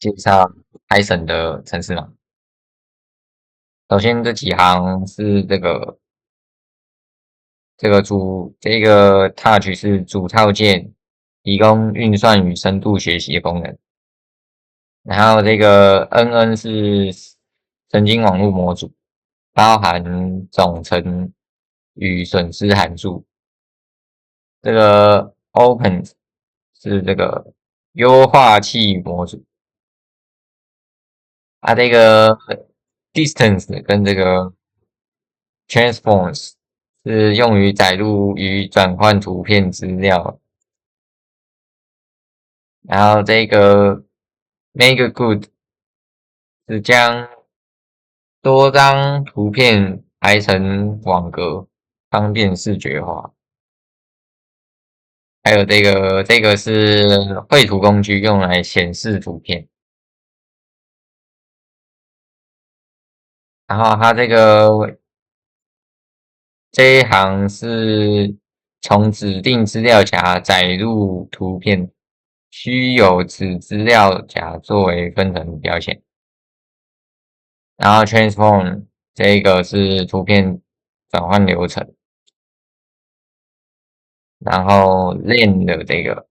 介绍 Python 的程式码。首先这几行是这个 touch 是主套件，提供运算与深度学习的功能。然后这个 NN 是神经网络模组，包含总成与损失函数。这个 Open 是这个优化器模组。这个 Distance 跟这个 Transforms 是用于载入与转换图片资料。然后这个 Make Good 是将多张图片排成网格，方便视觉化。还有这个是绘图工具，用来显示图片。然后它这一行是从指定资料夹载入图片，需有此资料夹作为分层标签。然后 transform 这个是图片转换流程。然后 len 的这个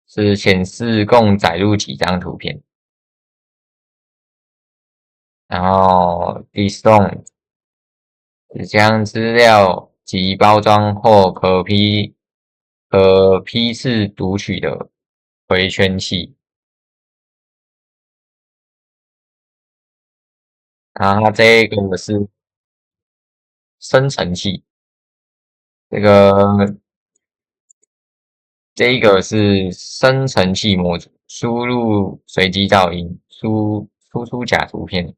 是显示共载入几张图片。然后 distone 是将资料及包装或可批次读取的回圈器。然后它这个是生成器。这个这一个是生成器模组，输入随机噪音，输出假图片。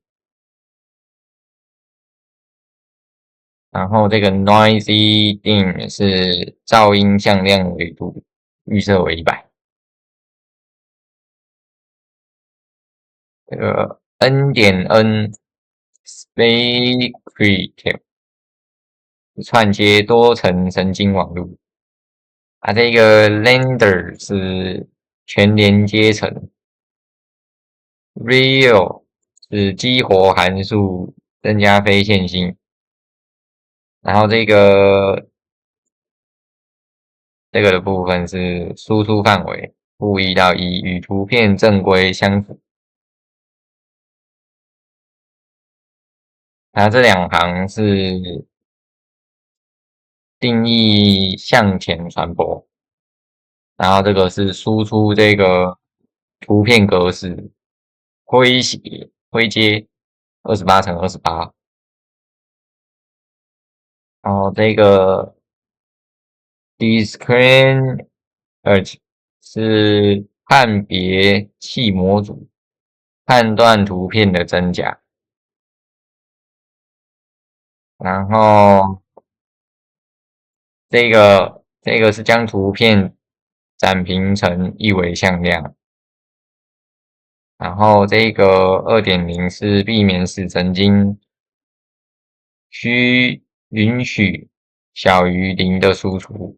然后这个 noisy dim 是噪音向量维度，预设为100。这个 n 点 n spectrum 串接多层神经网络。这个 render 是全连接层。real 是激活函数，增加非线性。然后这个的部分是输出范围，负1到1，与图片正规相符。它这两行是定义向前传播。然后这个是输出这个图片格式，灰阶28×28。然后这个 discrete 是判别器模组，判断图片的真假。然后这个是将图片展平成一维向量。然后这个2.0是避免使神经需允许小于0的输出。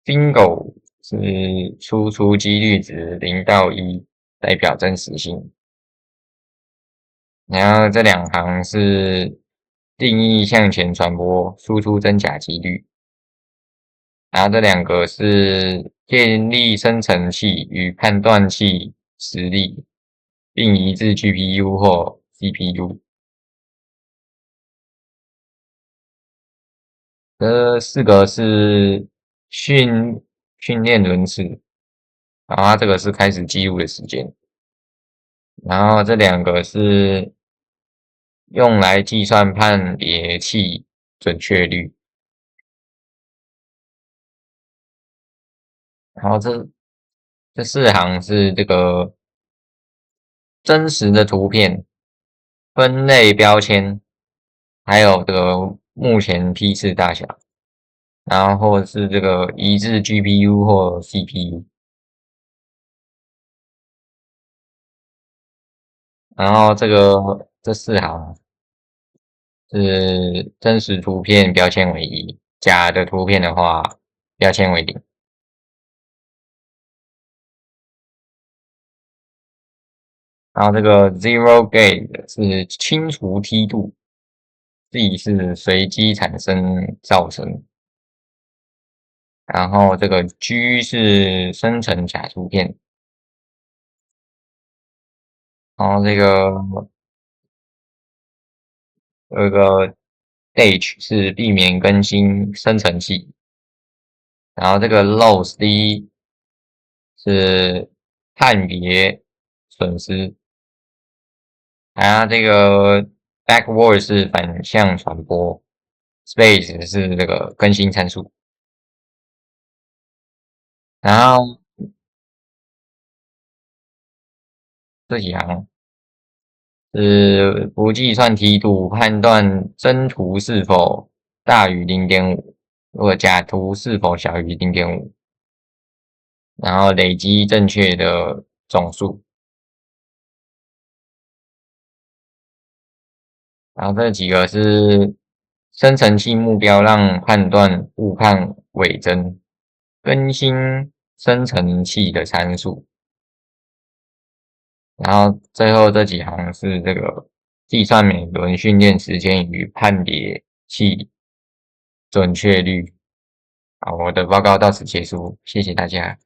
bingo 是输出几率值0到1，代表真实性。然后这两行是定义向前传播，输出真假几率。然后这两个是建立生成器与判断器实例，并移至 GPU 或 CPU。这4个是训练轮次。然后它这个是开始记录的时间。然后这两个是用来计算判别器准确率。然后这4行是这个真实的图片分类标签，还有这个目前批次大小，然后是这个移至 GPU 或 CPU。然后这4行是真实图片标签为1，假的图片的话标签为0。然后这个 zero gate 是清除梯度，Z 是随机产生造成，然后这个 G 是生成假图片，然后这个有一个 H 是避免更新生成器，然后这个 loss D 是判别损失，然后这个 backward 是反向传播，space 是这个更新参数，然后这几行是不计算梯度，判断真图是否大于0.5，如果假图是否小于0.5，然后累积正确的总数。然后这几个是生成器目标，让判断误判伪真，更新生成器的参数。然后最后这几行是这个计算每轮训练时间与判别器准确率。好，我的报告到此结束，谢谢大家。